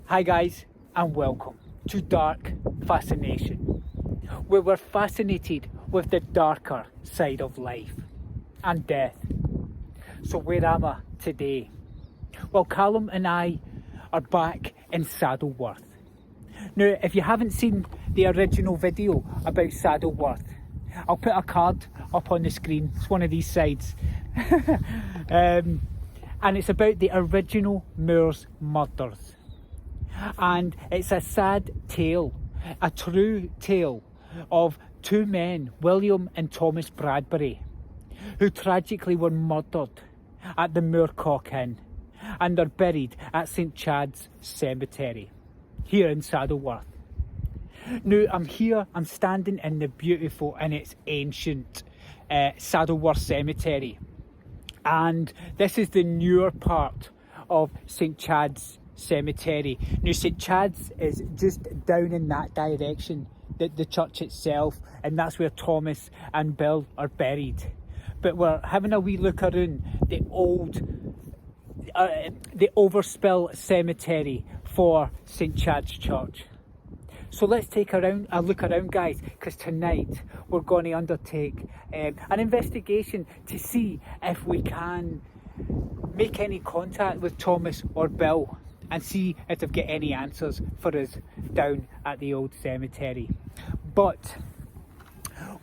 Hi guys, and welcome to Dark Fascination, where we're fascinated with the darker side of life and death. So where am I today? Well, Callum and I are back in Saddleworth. Now, if you haven't seen the original video about Saddleworth, I'll put a card up on the screen. It's one of these sides. And it's about the original Moors murders. And it's a sad tale, a true tale of two men, William and Thomas Bradbury, who tragically were murdered at the Moorcock Inn, and are buried at St Chad's Cemetery here in Saddleworth. Now I'm standing in the beautiful and it's ancient Saddleworth Cemetery, and this is the newer part of St Chad's Cemetery. Now St Chad's is just down in that direction, the church itself, and that's where Thomas and Bill are buried. But we're having a wee look around the old the Overspill Cemetery for St Chad's Church. So let's take a look around, guys, because tonight we're going to undertake an investigation to see if we can make any contact with Thomas or Bill and see if they've got any answers for us down at the old cemetery. But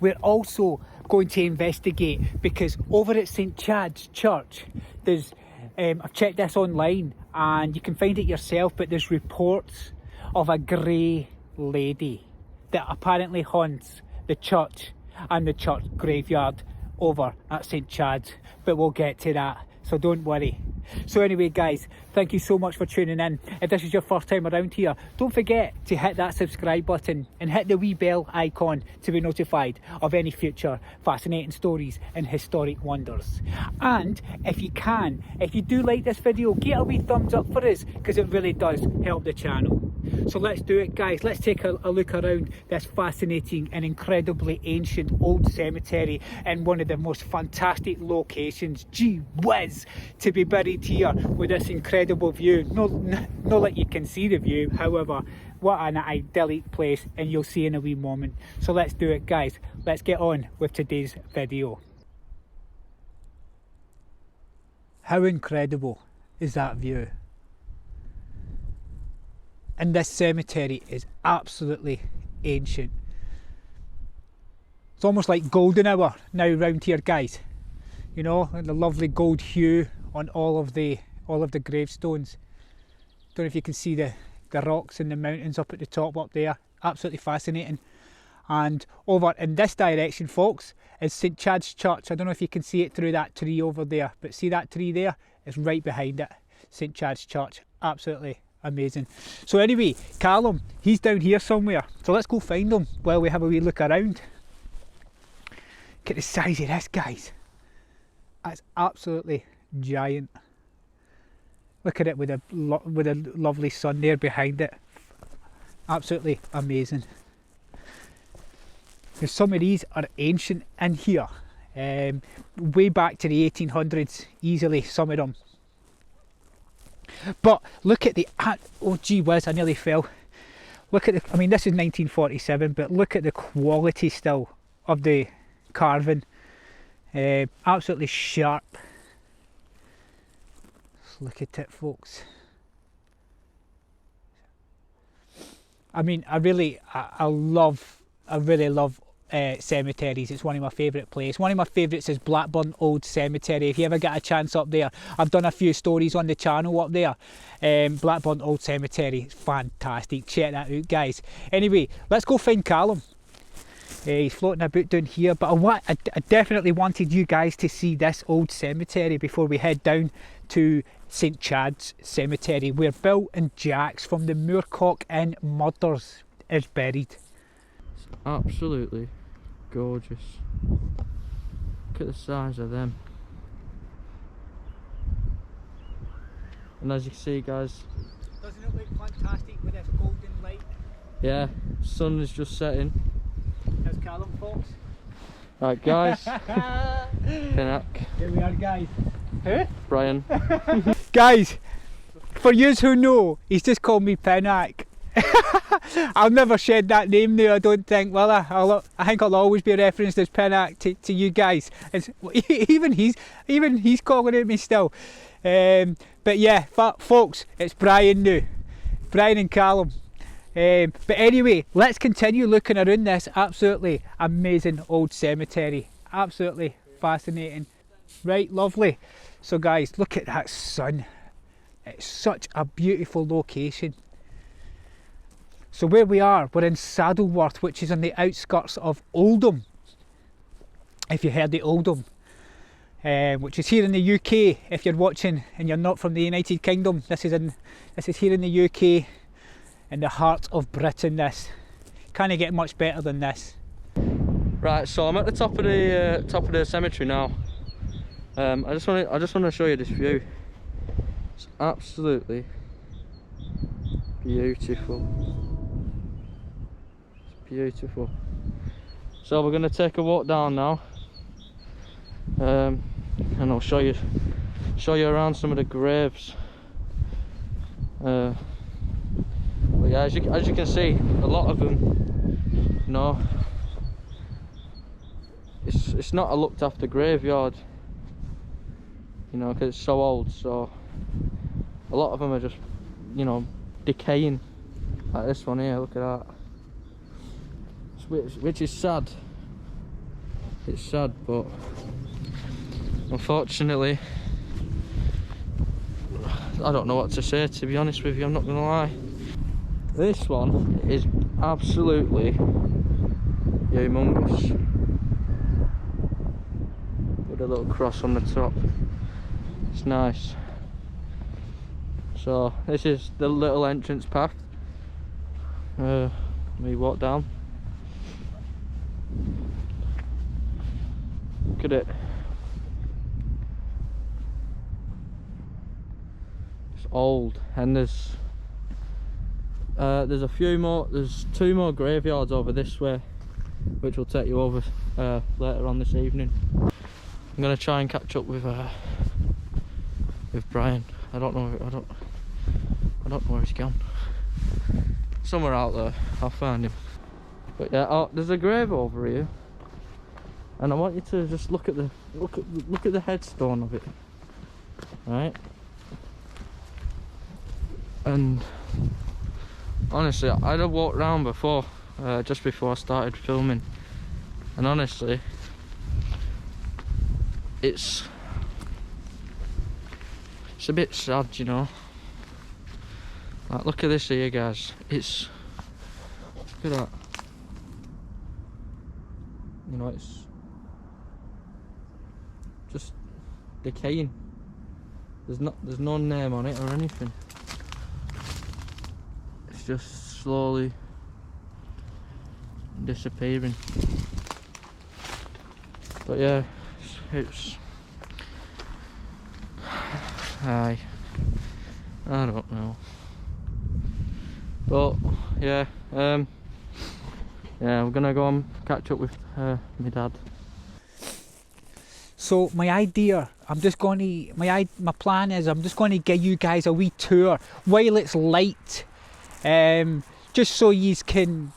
we're also going to investigate, because over at St Chad's Church there's I've checked this online and you can find it yourself, but there's reports of a grey lady that apparently haunts the church and the church graveyard over at St Chad's, but we'll get to that, so don't worry. So anyway guys, thank you so much for tuning in. If this is your first time around here, don't forget to hit that subscribe button and hit the wee bell icon to be notified of any future fascinating stories and historic wonders. And if you do like this video, get a wee thumbs up for us, because it really does help the channel. So let's do it guys, let's take a look around this fascinating and incredibly ancient old cemetery in one of the most fantastic locations. Gee whiz, to be buried here with this incredible view. Not like you can see the view, however, what an idyllic place, and you'll see in a wee moment. So let's do it guys, let's get on with today's video. How incredible is that view? And this cemetery is absolutely ancient. It's almost like golden hour now round here guys, you know, and the lovely gold hue on all of the gravestones. Don't know if you can see the rocks and the mountains up at the top up there. Absolutely fascinating. And over in this direction folks is St Chad's Church. I don't know if you can see it through that tree over there, but see that tree there? It's right behind it, St Chad's Church. Absolutely amazing. So anyway, Callum, he's down here somewhere, so let's go find him while we have a wee look around. Look at the size of this guys, that's absolutely giant. Look at it with a lovely sun there behind it. Absolutely amazing. Now, some of these are ancient in here, way back to the 1800s easily, some of them. But look at the, oh gee whiz, I nearly fell. Look at the, I mean this is 1947, but look at the quality still of the carving. Absolutely sharp. Let's look at it folks. I mean I really love cemeteries. It's one of my favourite places. One of my favourites is Blackburn Old Cemetery. If you ever get a chance up there, I've done a few stories on the channel up there. Blackburn Old Cemetery, it's fantastic. Check that out guys. Anyway, let's go find Callum. He's floating about down here, but I definitely wanted you guys to see this old cemetery before we head down to St Chad's Cemetery, where Bill and Jax from the Moorcock Inn murders is buried. It's absolutely gorgeous. Look at the size of them. And as you can see guys, doesn't it look fantastic with this golden light? Yeah, sun is just setting. There's Callum folks. Right guys, Pinnock. Here we are guys. Who? Brian. Guys, For yous who know, he's just called me Pinnock. I'll never shed that name now, I don't think, will I? I think I'll always be referenced as Pinnock to you guys. Even he's calling it me still. But yeah, folks, it's Brian now. Brian and Callum. But anyway, let's continue looking around this absolutely amazing old cemetery. Absolutely fascinating. Right, lovely. So guys, look at that sun. It's such a beautiful location. So where we are, we're in Saddleworth, which is on the outskirts of Oldham. If you heard the Oldham, which is here in the UK. If you're watching and you're not from the United Kingdom, this is here in the UK, in the heart of Britain. This can't get much better than this. Right, so I'm at the top of the cemetery now. I just want to show you this view. It's absolutely beautiful. It's beautiful. So we're going to take a walk down now, and I'll show you around some of the graves. But yeah, as you can see, a lot of them, you know, it's not a looked after graveyard, you know, because it's so old. So a lot of them are just, you know, decaying, like this one here. Look at that. Which is sad. It's sad, but unfortunately, I don't know what to say, to be honest with you. I'm not gonna lie. This one is absolutely humongous, with a little cross on the top. It's nice. So this is the little entrance path. We walk down. Look at it. It's old, and there's a few more. There's 2 more graveyards over this way, which will take you over later on this evening. I'm gonna try and catch up with Brian. I don't know where he's gone. Somewhere out there, I'll find him. But yeah, oh, there's a grave over here, and I want you to just look at the headstone of it, right? And honestly, I'd have walked around before, just before I started filming, and honestly, it's a bit sad, you know. Like, look at this here, guys. Look at that. You know, it's just decaying. There's no name on it or anything. It's just slowly disappearing. But yeah, it's I don't know. But yeah, yeah, we're gonna go and catch up with my dad. So my plan is I'm just going to give you guys a wee tour while it's light, just so you can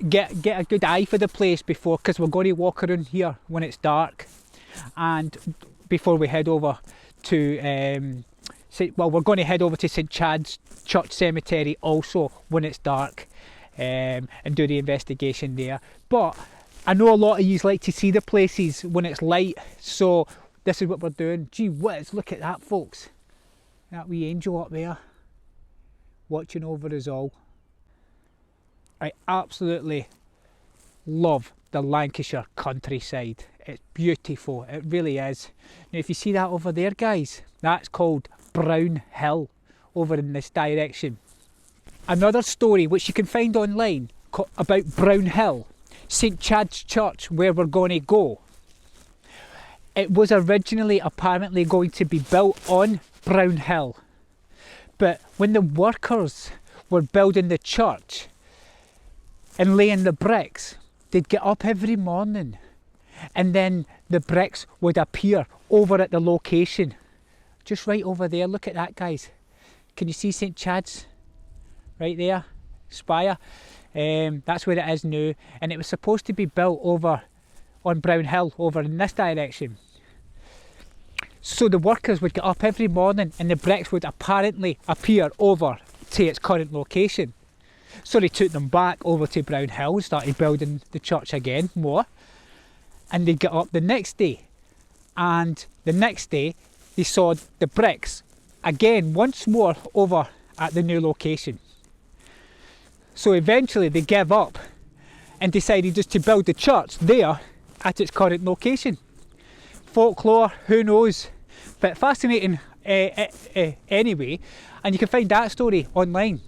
get a good eye for the place before, because we're going to walk around here when it's dark, and before we head over to we're going to head over to St Chad's Church Cemetery also when it's dark, and do the investigation there. But I know a lot of you like to see the places when it's light, so this is what we're doing. Gee whiz, look at that, folks. That wee angel up there, watching over us all. I absolutely love the Lancashire countryside. It's beautiful, it really is. Now if you see that over there, guys, that's called Brown Hill, over in this direction. Another story which you can find online about Brown Hill, St Chad's Church, where we're going to go. It was originally apparently going to be built on Brown Hill, but when the workers were building the church and laying the bricks, they'd get up every morning and then the bricks would appear over at the location, just right over there. Look at that, guys. Can you see St Chad's right there, spire? That's where it is now, and it was supposed to be built over on Brown Hill, over in this direction. So the workers would get up every morning and the bricks would apparently appear over to its current location. So they took them back over to Brown Hill, started building the church again more, and they get up the next day, and the next day they saw the bricks again once more over at the new location. So eventually they gave up and decided just to build the church there at its current location. Folklore, who knows, but fascinating anyway, and you can find that story online.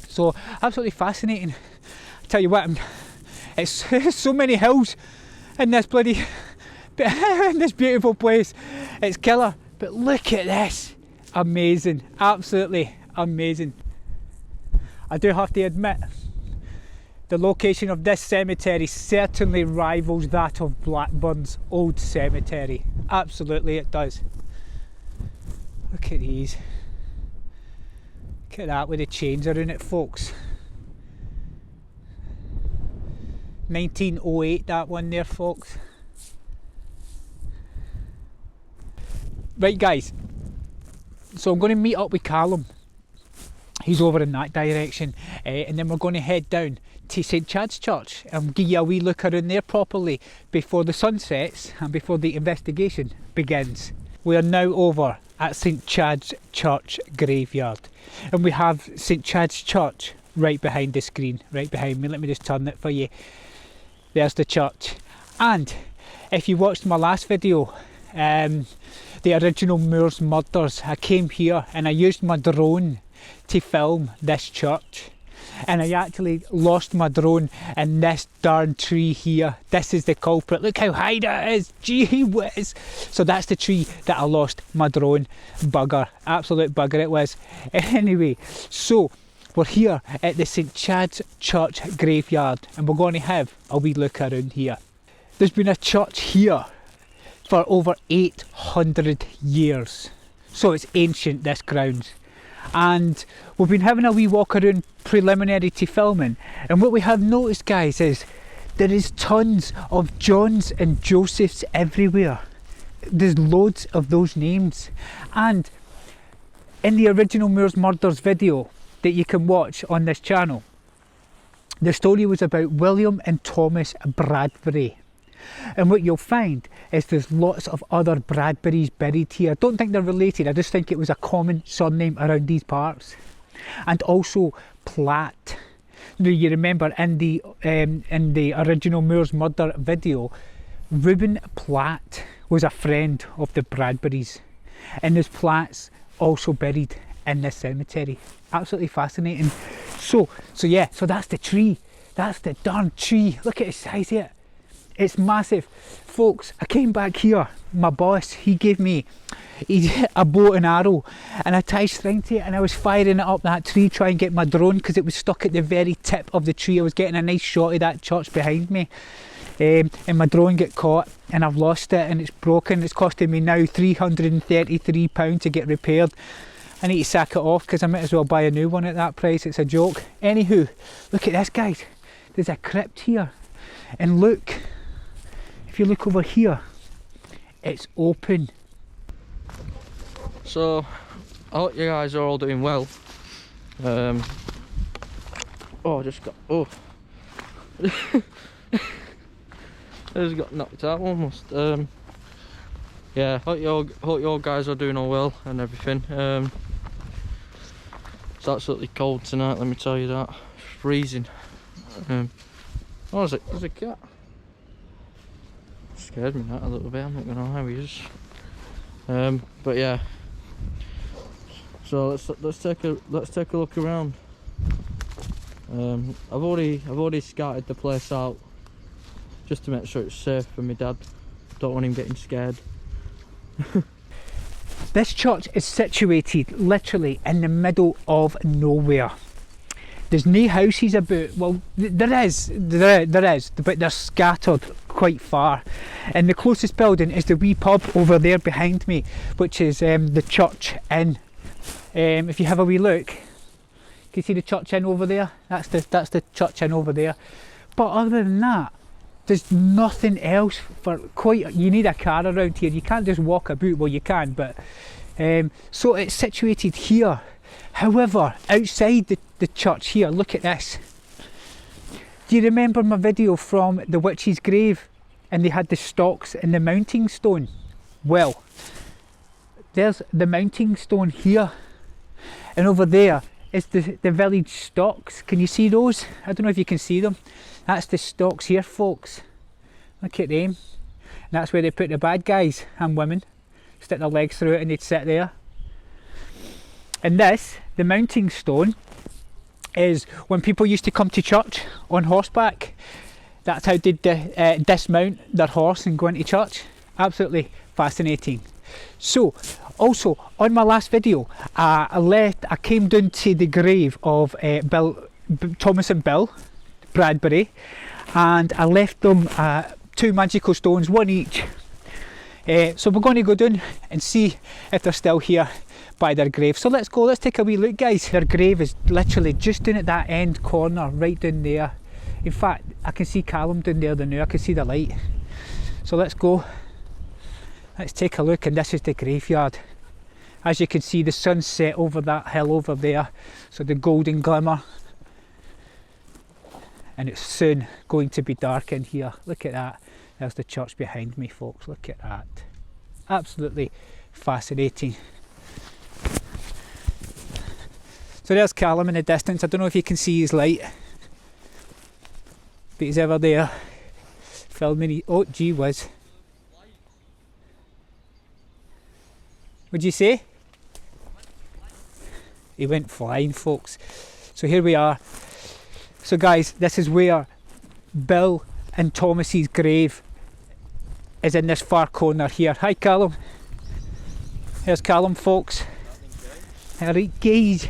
So absolutely fascinating. I tell you what, it's so many hills in this bloody in this beautiful place. It's killer. But look at this, amazing, absolutely amazing. I do have to admit, the location of this cemetery certainly rivals that of Blackburn's old cemetery. Absolutely it does. Look at these. Look at that with the chains around it, folks. 1908, that one there, folks. Right guys, so I'm going to meet up with Callum. He's over in that direction, and then we're going to head down to St Chad's Church and give you a wee look around there properly before the sun sets and before the investigation begins. We are now over at St Chad's Church graveyard, and we have St Chad's Church right behind the screen, right behind me. Let me just turn it for you. There's the church. And if you watched my last video, the original Moors murders, I came here and I used my drone to film this church, and I actually lost my drone in this darn tree here. This is the culprit. Look how high that is, gee whiz. So that's the tree that I lost my drone. Bugger, absolute bugger it was. Anyway, so we're here at the St Chad's Church graveyard, and we're going to have a wee look around here. There's been a church here for over 800 years, so it's ancient, this grounds. And we've been having a wee walk around preliminary to filming, and what we have noticed, guys, is there is tons of Johns and Josephs everywhere. There's loads of those names. And in the original Moors Murders video that you can watch on this channel, the story was about William and Thomas Bradbury. And what you'll find is there's lots of other Bradburys buried here. I don't think they're related, I just think it was a common surname around these parts. And also Platt. Now you remember in the original Moors Murder video, Reuben Platt was a friend of the Bradburys, and there's Platts also buried in this cemetery. Absolutely fascinating. So that's the tree. That's the darn tree. Look at the size of it. It's massive. Folks, I came back here, my boss, he gave me a bow and arrow, and I tied string to it, and I was firing it up that tree, trying to get my drone, because it was stuck at the very tip of the tree. I was getting a nice shot of that church behind me, and my drone got caught, and I've lost it, and it's broken. It's costing me now £333 to get repaired. I need to sack it off, because I might as well buy a new one at that price. It's a joke. Anywho, look at this, guys. There's a crypt here, and look, if you look over here, it's open. So I hope you guys are all doing well. I just got knocked out almost. Yeah, hope you all guys are doing all well and everything. It's absolutely cold tonight, let me tell you that. It's freezing. Oh, there's a cat. Scared me that a little bit, I'm not gonna lie with you. But yeah, so let's take a look around. I've already scouted the place out just to make sure it's safe for my dad. Don't want him getting scared. This church is situated literally in the middle of nowhere. There's no houses about. Well, there is, but they're scattered quite far. And the closest building is the wee pub over there behind me, which is the Church Inn. If you have a wee look, can you see the church in over there? That's the church in over there. But other than that, there's nothing else for quite. You need a car around here. You can't just walk about. Well, you can, but so it's situated here. However, outside the church here, look at this. Do you remember my video from the witch's grave, and they had the stocks and the mounting stone? Well, there's the mounting stone here, and over there is the village stocks. Can you see those? I don't know if you can see them. That's the stocks here, folks. Look at them. And that's where they put the bad guys and women. Stick their legs through it and they'd sit there. And this, the mounting stone, is when people used to come to church on horseback. That's how they dismount their horse and go into church. Absolutely fascinating. So, also on my last video, I came down to the grave of Thomas and Bill Bradbury, and I left them 2 magical stones, 1 each. So we're going to go down and see if they're still here by their grave. So let's go, let's take a wee look, guys. Their grave is literally just down at that end corner, right down there. In fact, I can see Callum down there now, I can see the light. So let's go, let's take a look, and this is the graveyard. As you can see, the sun's set over that hill over there, so the golden glimmer. And it's soon going to be dark in here. Look at that. There's the church behind me, folks. Look at that. Absolutely fascinating. So there's Callum in the distance. I don't know if you can see his light, but he's ever there filming. Oh, gee whiz. What'd you say? He went flying, folks. So here we are. So guys, this is where Bill and Thomas's grave is, in this far corner here. Hi Callum. Here's Callum, folks. Alright guys.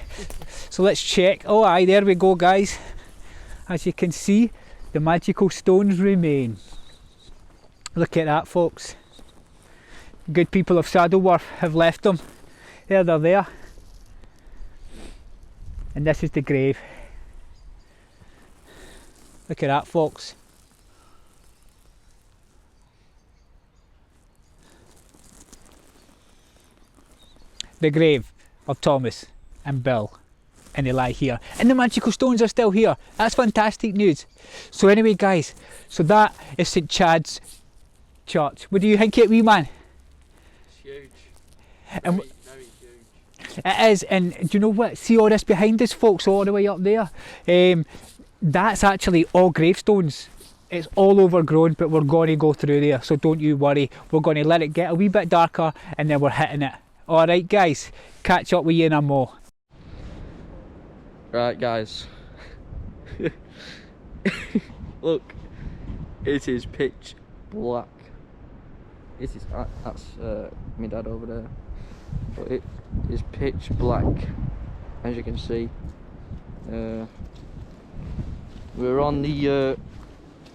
So let's check. Oh aye, there we go, guys. As you can see, the magical stones remain. Look at that, folks. Good people of Saddleworth have left them. There, they're there. And this is the grave. Look at that, folks. The grave of Thomas and Bill, and they lie here. And the magical stones are still here. That's fantastic news. So anyway, guys, so that is St Chad's Church. What do you think, wee man? It's huge. And Very huge. it is, and do you know what? See all this behind us, folks, all the way up there? That's actually all gravestones. It's all overgrown, but we're going to go through there, so don't you worry. We're going to let it get a wee bit darker, and then we're hitting it. Alright guys, catch up with you in a mo. Right guys. Look, it is pitch black. It is, that's my dad over there. But it is pitch black, as you can see. We're on the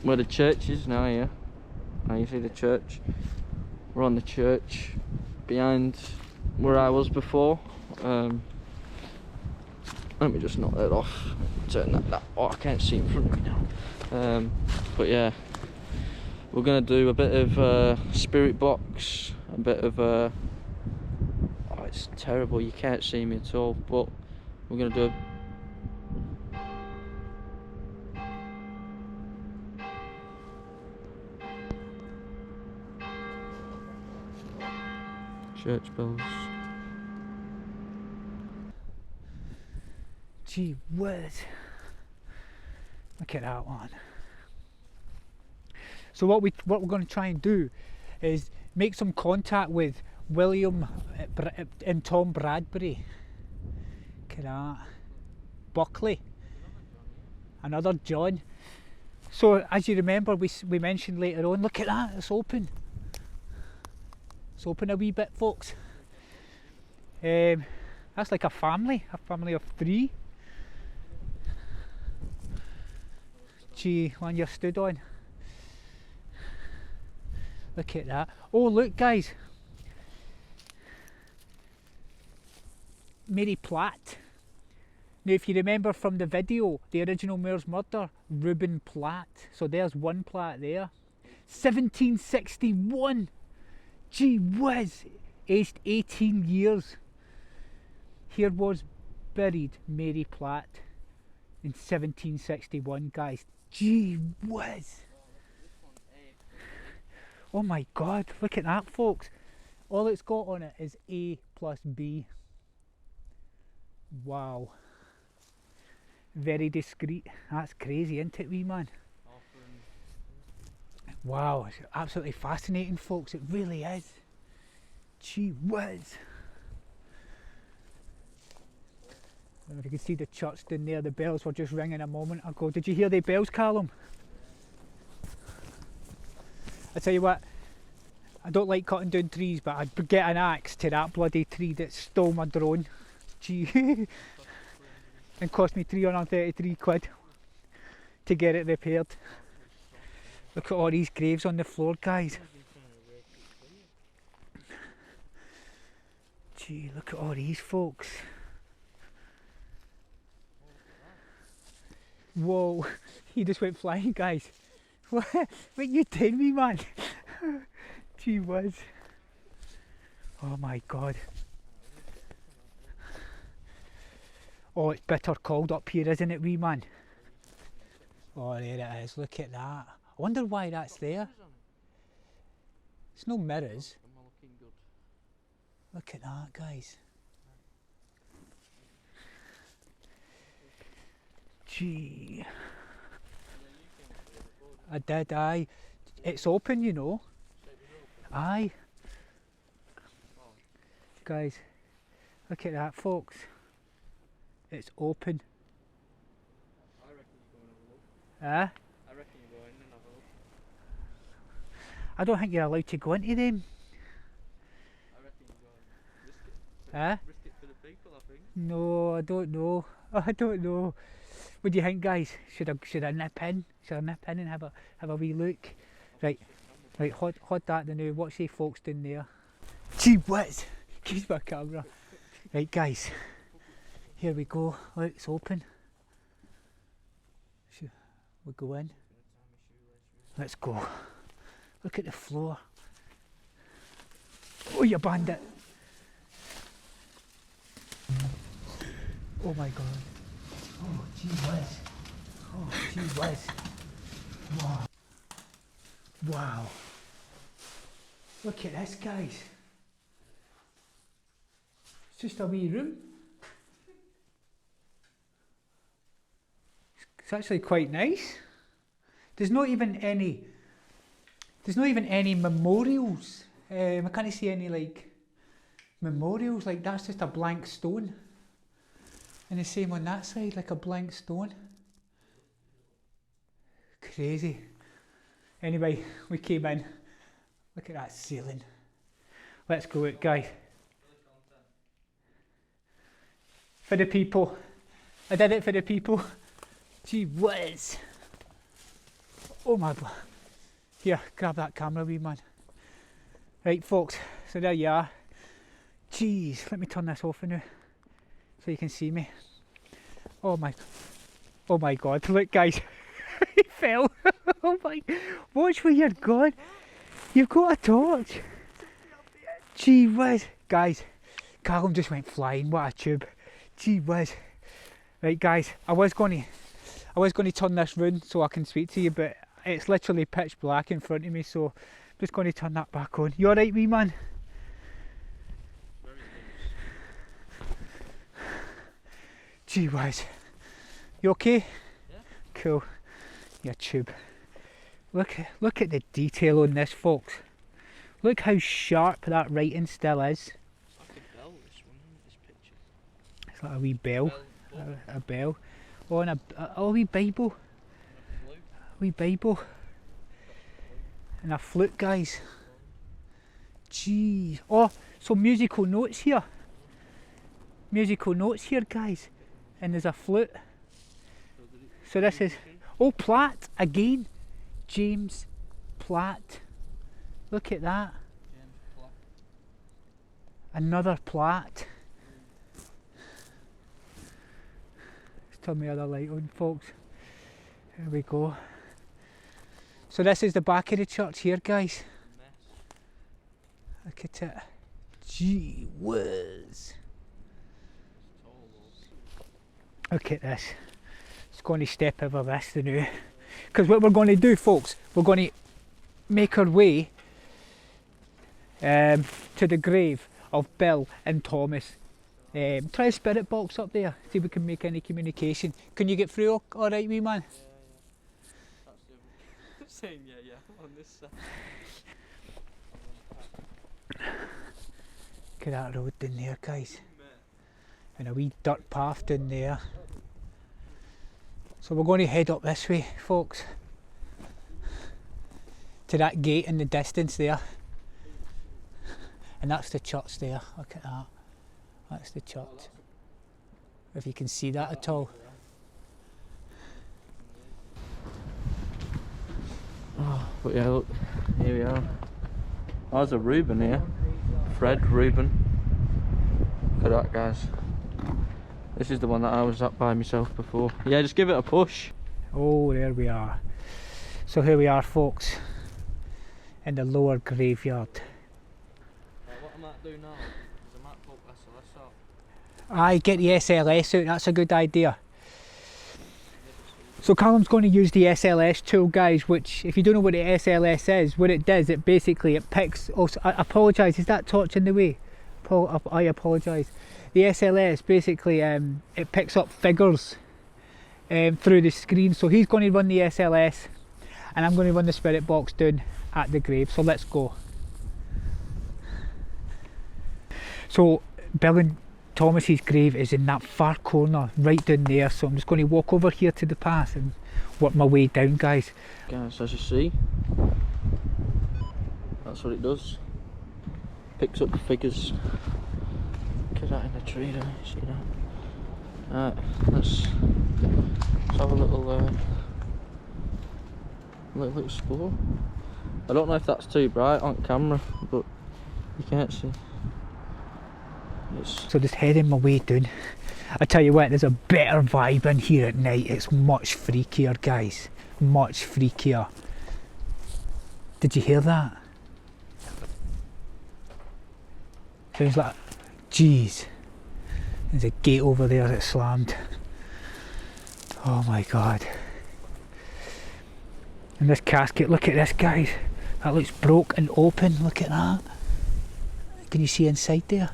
where the church is now. Here, now you see the church. We're on the church behind where I was before. Let me just knock that off. Turn that. Oh, I can't see in front right now. But yeah, we're gonna do a bit of spirit box, a bit of oh, it's terrible. You can't see me at all. But we're gonna do a church bells. Gee whiz. Look at that one. So what we're going to try and do is make some contact with William and Tom Bradbury. Look at that. Buckley. Another John. So as you remember, we mentioned later on, look at that, it's open. It's open a wee bit, folks. That's like a family of 3. Gee, one you're stood on. Look at that. Oh look guys, Mary Platt. Now if you remember from the video, the original mayor's murder, Reuben Platt. So there's one Platt there. 1761. Gee whiz. Aged 18 years. Here was buried Mary Platt in 1761, guys. Gee whiz. Oh my god, look at that, folks. All it's got on it is A plus B. Wow. Very discreet. That's crazy, isn't it, wee man? Wow, it's absolutely fascinating, folks. It really is. Gee whiz. I don't know if you can see the church down there. The bells were just ringing a moment ago. Did you hear the bells, Callum? I tell you what, I don't like cutting down trees, but I'd get an axe to that bloody tree that stole my drone. Gee. And cost me 333 quid to get it repaired. Look at all these graves on the floor, guys. Gee, look at all these folks. Whoa, he just went flying, guys. What you doing, me man? Gee whiz. Oh my god. Oh, it's bitter cold up here, isn't it, wee man? Oh, there it is. Look at that. I wonder why that's there. It's no mirrors. Look at that, guys. Gee. I did, aye. It's open, you know. Aye. Guys, look at that, folks. It's open. I reckon you go and have a look. Huh? I reckon you go in and have a look. I don't think you're allowed to go into them. I reckon you go and risk it. Huh? Risk it for the people, I think. No, I don't know. I don't know. What do you think, guys? Should I nip in? Should I nip in and have a wee look? Right, hold that now. Watch the folks down there. Gee whiz! Keep my camera. Right, guys. Here we go. Look, it's open. We'll go in. Let's go. Look at the floor. Oh, you bandit! Oh my god. Oh, gee whiz. Oh, gee whiz. Wow. Wow. Look at this, guys. It's just a wee room. It's actually quite nice. There's not even any memorials. I can't see any like memorials. Like that's just a blank stone. And the same on that side, like a blank stone. Crazy. Anyway, we came in. Look at that ceiling. Let's go out, guys. For the people. I did it for the people. Gee whiz. Oh my god. Here, grab that camera, wee man. Right, folks, so there you are. Jeez, let me turn this off now so you can see me. Oh my god, look guys. He fell. Oh my, watch where you're going. You've got a torch. Gee whiz. Guys, Callum just went flying, what a tube. Gee whiz. Right guys, I was going to turn this round so I can speak to you, but it's literally pitch black in front of me, so I'm just going to turn that back on. You alright, wee man? Gee whiz. You okay? Yeah. Cool. Yeah, tube. Look at the detail on this, folks. Look how sharp that writing still is. It's like a bell, this one, this picture. It's like a wee bell. A bell. Oh, and a wee Bible. A wee Bible. And a flute, guys. Gee. Oh, so musical notes here. Musical notes here, guys. And there's a flute. So this is... Oh, Platt again. James Platt. Look at that. James Platt. Another Platt. turn my other light on, folks. There we go. So this is the back of the church here, guys. Look at it. Gee whiz. Look at this. It's going to step over this now. Because what we're going to do, folks, we're going to make our way to the grave of Bill and Thomas. Try a spirit box up there, see if we can make any communication. Can you get through alright, wee man? Saying yeah, on this side. Look at that road down there, guys. And a wee dirt path down there. So we're going to head up this way, folks. To that gate in the distance there. And that's the church there, look at that. That's the church. If you can see that at all. Oh, but yeah, look, here we are. There's a Reuben here. Fred Reuben. Look at that, guys. This is the one that I was at by myself before. Yeah, just give it a push. Oh, there we are. So here we are, folks, in the lower graveyard. What I might do now is I might put SLS out. Aye, get the SLS out, that's a good idea. So Callum's going to use the SLS tool, guys, which, if you don't know what the SLS is, what it does, it picks... Oh, I apologise, is that torch in the way? I apologise. The SLS basically, it picks up figures through the screen. So he's going to run the SLS and I'm going to run the spirit box down at the grave. So let's go. So Bill and Thomas's grave is in that far corner, right down there. So I'm just going to walk over here to the path and work my way down, guys. Guys, as you see, that's what it does. Picks up the figures. Look at that in the tree there, you see that? Right, let's have a little explore. I don't know if that's too bright on camera, but you can't see. So just heading my way down. I tell you what, there's a better vibe in here at night. It's much freakier, guys. Much freakier. Did you hear that? Sounds like... Jeez. There's a gate over there that's slammed. Oh my god. And this casket, look at this, guys. That looks broke and open. Look at that. Can you see inside there?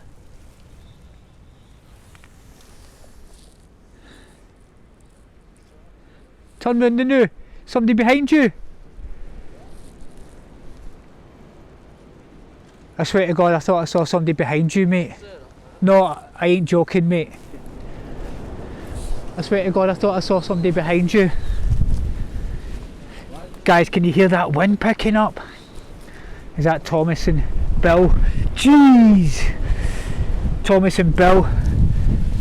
Turn round the new. Somebody behind you. I swear to God, I thought I saw somebody behind you, mate. No, I ain't joking, mate. I swear to God, I thought I saw somebody behind you. Guys, can you hear that wind picking up? Is that Thomas and Bill? Jeez! Thomas and Bill,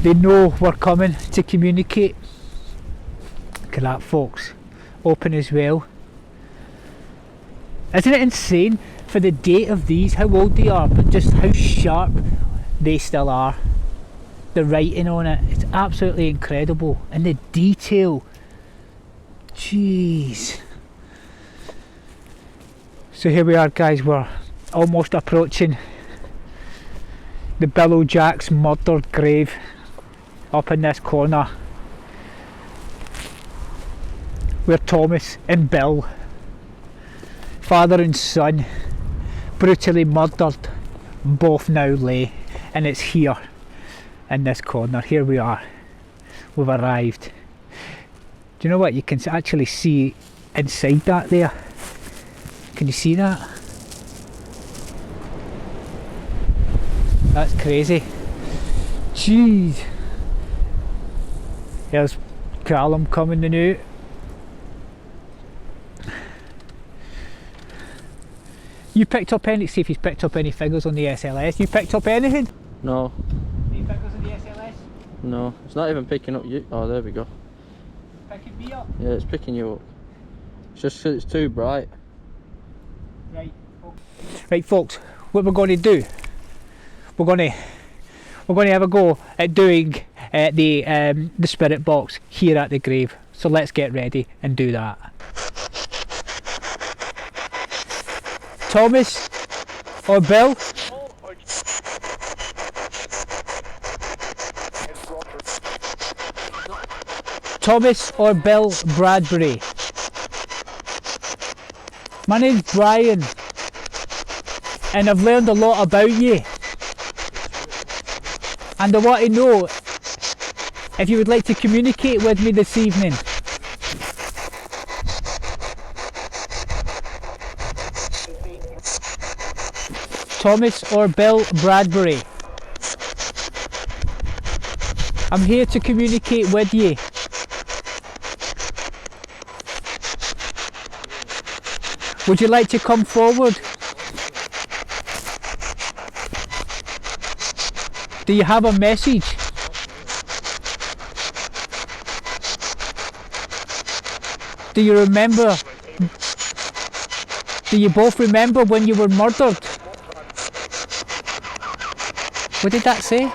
they know we're coming to communicate. Look at that, folks. Open as well. Isn't it insane for the date of these, how old they are, but just how sharp they still are. The writing on it, it's absolutely incredible. And the detail. Jeez. So here we are, guys, we're almost approaching the Billow Jack's murdered grave up in this corner where Thomas and Bill, father and son, brutally murdered, both now lay, and it's here in this corner. Here we are, we've arrived. Do you know what, you can actually see inside that there? Can you see that? That's crazy. Jeez. Here's Callum coming in out. You picked up any, see if he's picked up any figures on the SLS. You picked up anything? No. Any figures on the SLS? No, it's not even picking up you. Oh, there we go. Picking me up? Yeah, it's picking you up. It's just because it's too bright. Right. Right, folks, what we're going to do, we're going to have a go at doing the spirit box here at the grave. So let's get ready and do that. Thomas or Bill? Thomas or Bill Bradbury? My name's Brian, and I've learned a lot about you, and I want to know if you would like to communicate with me this evening. Thomas or Bill Bradbury? I'm here to communicate with you. Would you like to come forward? Do you have a message? Do you remember? Do you both remember when you were murdered? What did that say?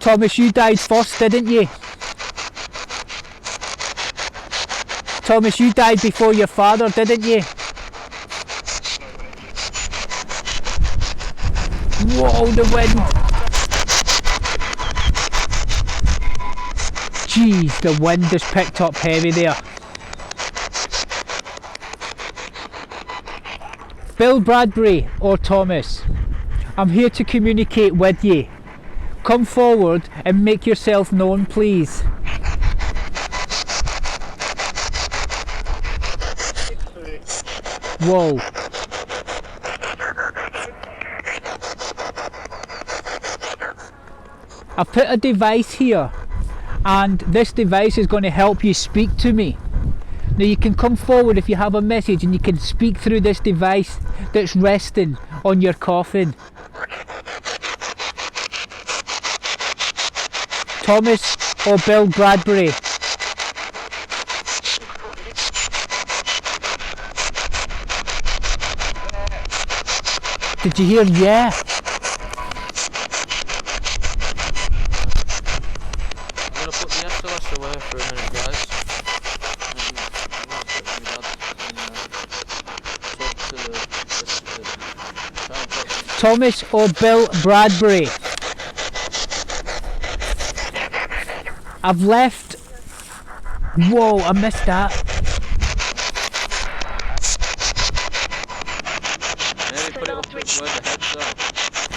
Thomas, you died first, didn't you? Thomas, you died before your father, didn't you? Whoa, the wind! Jeez, the wind has picked up heavy there. Bill Bradbury or Thomas, I'm here to communicate with you. Come forward and make yourself known, please. Whoa. I've put a device here, and this device is going to help you speak to me. Now you can come forward if you have a message, and you can speak through this device that's resting on your coffin. Thomas or Bill Bradbury? Did you hear yeah? I'm going to put the SLS away for a minute, guys. Thomas or Bill Bradbury? I've left. Whoa, I missed that. Maybe put it up where the heads are.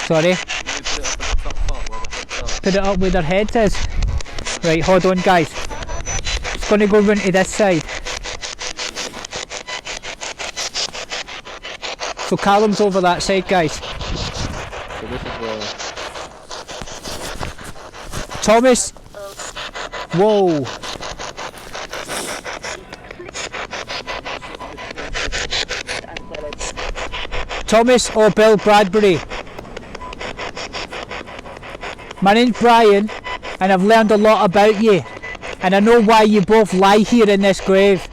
Sorry? Maybe put it up at the top part where the heads are. Put it up where their heads is. Right, hold on guys. It's going to go round to this side. So Callum's over that side, guys. So this is where... Thomas. Whoa. Thomas or Bill Bradbury? My name's Brian, and I've learned a lot about you, and I know why you both lie here in this grave.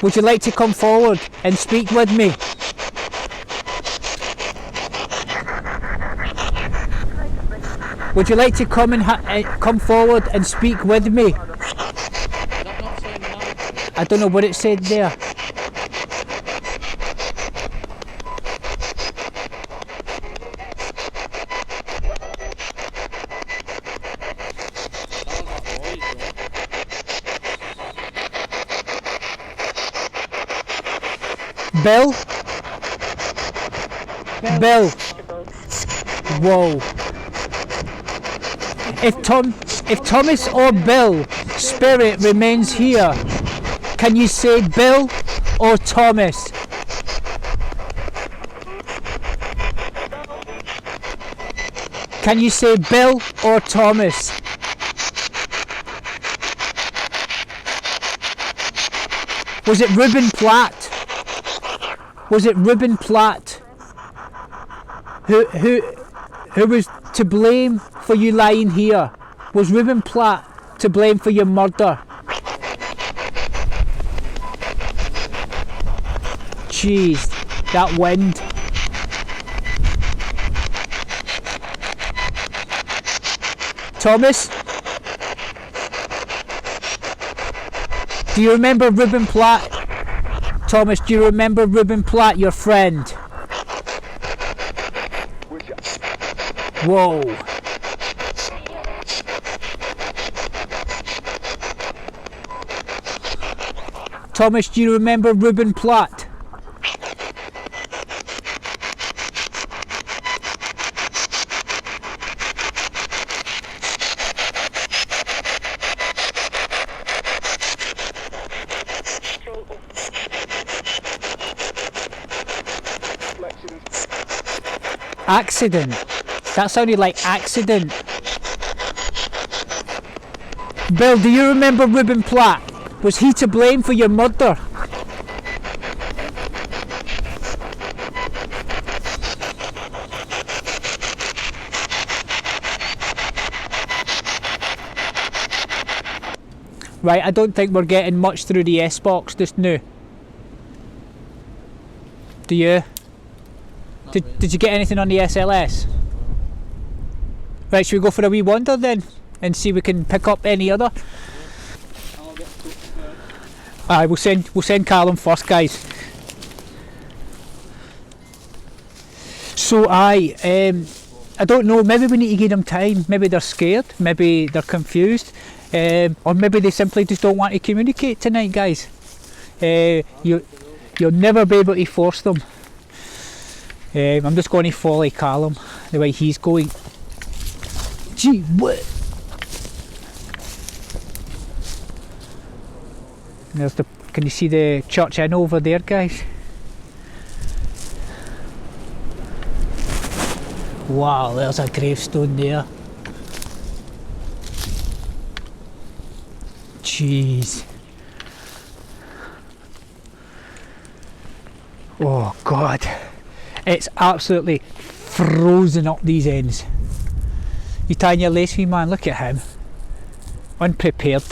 Would you like to come forward and speak with me? Would you like to come and come forward and speak with me? I don't know what it said there. Bill? Bill. Whoa. If Thomas or Bill spirit remains here, can you say Bill or Thomas? Can you say Bill or Thomas? Was it Reuben Platt? Was it Reuben Platt who was to blame for you lying here? Was Reuben Platt to blame for your murder? Jeez, that wind. Thomas? Do you remember Ruben Platt? Thomas, do you remember Ruben Platt, your friend? Whoa. Thomas, do you remember Ruben Platt? Accident. That sounded like accident. Bill, do you remember Ruben Platt? Was he to blame for your murder? Right, I don't think we're getting much through the S-box just now. Do you? Did you get anything on the SLS? Right, should we go for a wee wander then and see if we can pick up any other? I'll get first. Aye, we'll send Callum first, guys. So I don't know, maybe we need to give them time. Maybe they're scared, maybe they're confused, or maybe they simply just don't want to communicate tonight, guys. You'll never be able to force them. I'm just going to follow Callum the way he's going. Gee, what? There's the. Can you see the church inn over there, guys? Wow, there's a gravestone there. Jeez. Oh God. It's absolutely frozen up these ends. You tying your lace, wee man, look at him. Unprepared.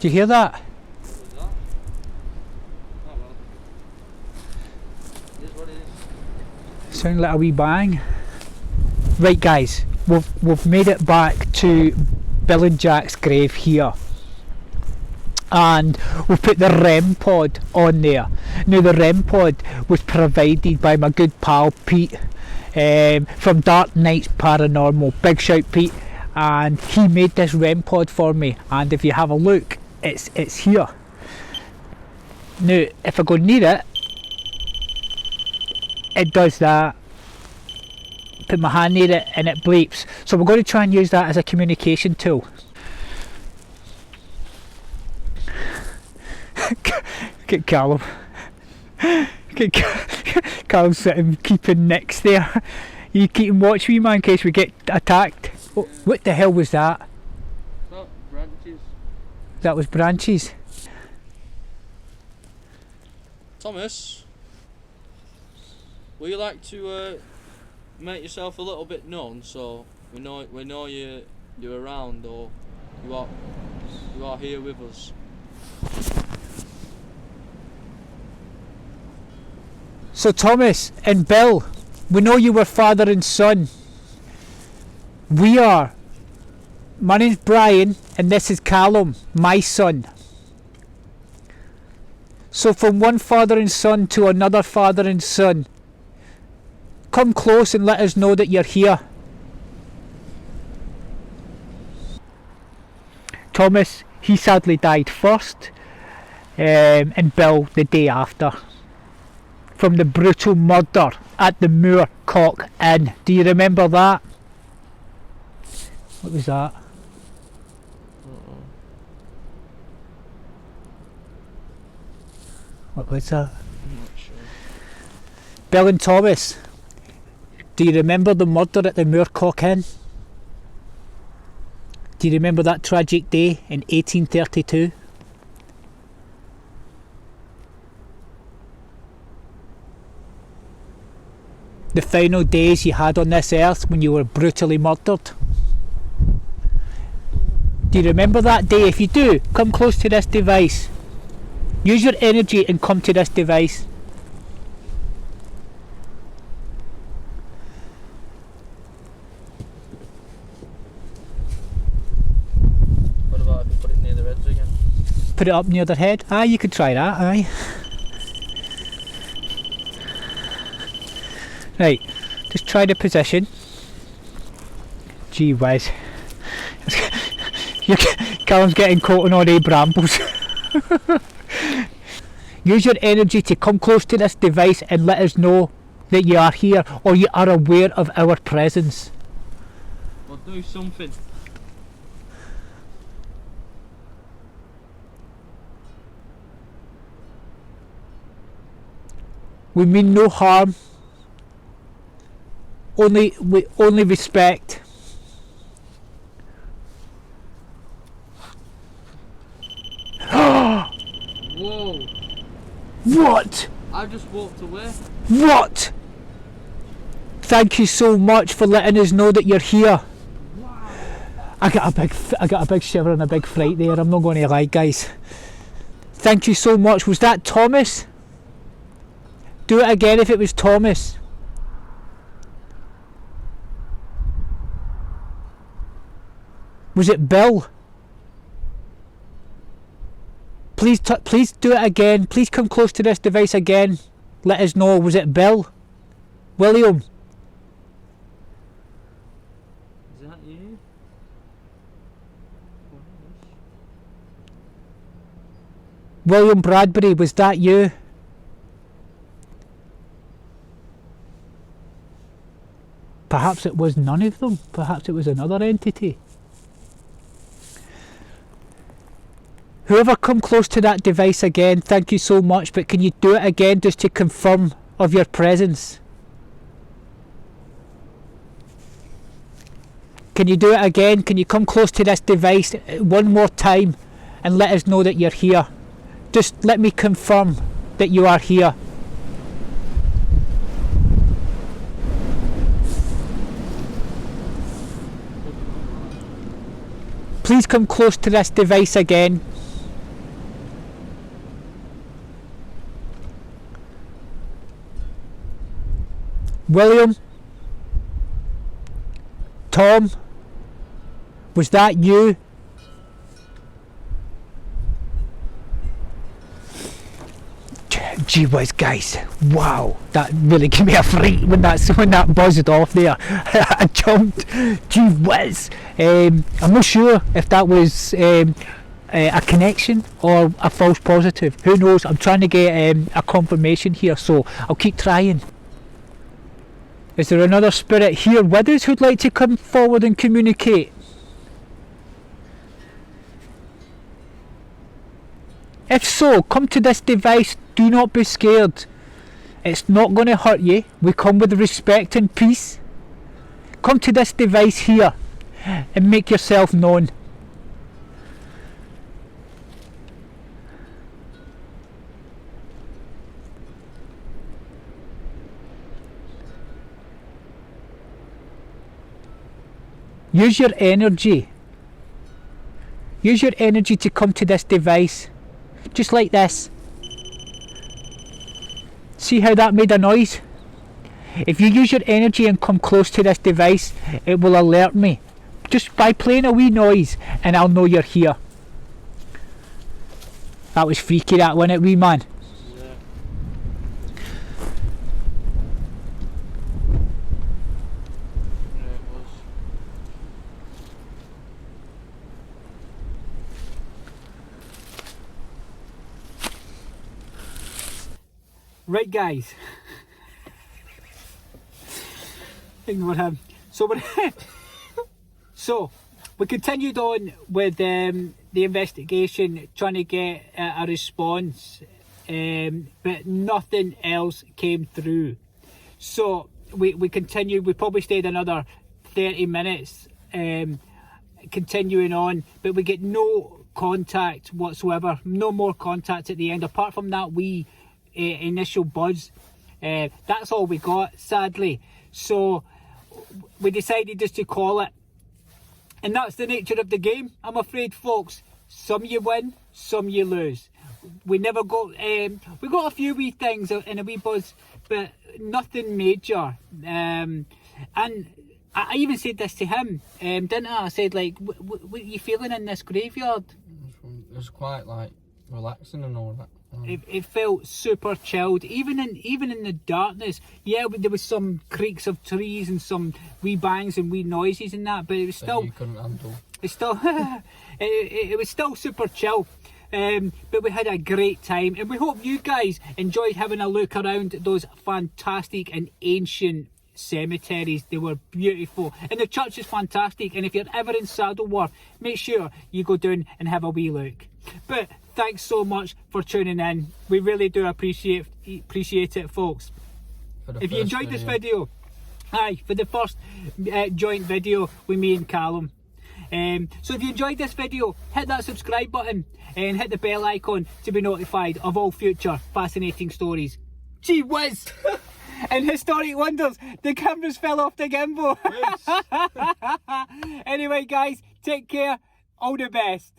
Do you hear that? What was that? Oh well. It is what it is. Sound like a wee bang. Right guys, we've made it back to Bill and Jack's grave here. And we've put the REM pod on there. Now the REM pod was provided by my good pal Pete from Dark Nights Paranormal. Big shout Pete. And he made this REM pod for me, and if you have a look, it's here. Now if I go near it does that. Put my hand near it and it bleeps. So we're going to try and use that as a communication tool. Get Callum. Get Callum sitting keeping next there. You keep and watch me, man, in case we get attacked. Oh, what the hell was that? Oh, branches. That was branches. Thomas, would you like to make yourself a little bit known so we know you're around, or you are here with us? So Thomas and Bill, we know you were father and son. We are. My name's Brian and this is Callum, my son. So from one father and son to another father and son, come close and let us know that you're here. Thomas, he sadly died first, and Bill the day after, from the brutal murder at the Moorcock Inn. Do you remember that? What was that? What was that? I'm not sure. Bill and Thomas, do you remember the murder at the Moorcock Inn? Do you remember that tragic day in 1832? The final days you had on this earth when you were brutally murdered? Do you remember that day? If you do, come close to this device. Use your energy and come to this device. What about if we put it near the reds again? Put it up near their head. Aye, you could try that, aye. Right, just try the position. Gee whiz. Callum's getting caught on all the brambles. Use your energy to come close to this device and let us know that you are here or you are aware of our presence. Well, do something. We mean no harm. Only respect. Whoa! What? I just walked away. What? Thank you so much for letting us know that you're here. Wow! I got a big shiver and a big fright there. I'm not going to lie, guys. Thank you so much. Was that Thomas? Do it again if it was Thomas. Was it Bill? Please do it again. Please come close to this device again. Let us know. Was it Bill? William? Is that you? William Bradbury, was that you? Perhaps it was none of them. Perhaps it was another entity. Whoever come close to that device again, thank you so much, but can you do it again just to confirm of your presence? Can you do it again? Can you come close to this device one more time and let us know that you're here? Just let me confirm that you are here. Please come close to this device again. William? Tom? Was that you? Gee whiz, guys, wow, that really gave me a fright when that buzzed off there. I jumped. Gee whiz. I'm not sure if that was a connection or a false positive. Who knows? I'm trying to get a confirmation here, so I'll keep trying. Is there another spirit here with us who'd like to come forward and communicate? If so, come to this device. Do not be scared. It's not going to hurt you. We come with respect and peace. Come to this device here and make yourself known. Use your energy. Use your energy to come to this device. Just like this. See how that made a noise? If you use your energy and come close to this device, it will alert me. Just by playing a wee noise, and I'll know you're here. That was freaky, that, wasn't it, wee man? Yeah. Yeah, it was. Right, guys. Ignore him. So we continued on with the investigation, trying to get a response, but nothing else came through. So we continued. We probably stayed another 30 minutes, continuing on, but we get no contact whatsoever. No more contact at the end, apart from that wee initial buzz. That's all we got, sadly. So we decided just to call it, and that's the nature of the game, I'm afraid, folks. Some you win, some you lose. we never got, we got a few wee things in a wee buzz, but nothing major. And I even said this to him, didn't I? I said, like, what are you feeling in this graveyard? It was quite like relaxing and all that. It felt super chilled, even in the darkness. Yeah, there was some creaks of trees and some wee bangs and wee noises and that, but it was still. You couldn't handle. It's still. it was still super chill. But we had a great time, and we hope you guys enjoyed having a look around those fantastic and ancient cemeteries. They were beautiful, and the church is fantastic, and if you're ever in Saddleworth, make sure you go down and have a wee look. But thanks so much for tuning in. We really do appreciate it, folks. If you enjoyed this video, for the first joint video with me and Callum. So if you enjoyed this video, hit that subscribe button and hit the bell icon to be notified of all future fascinating stories. Gee whiz! And historic wonders, the cameras fell off the gimbal. Anyway guys, take care, all the best.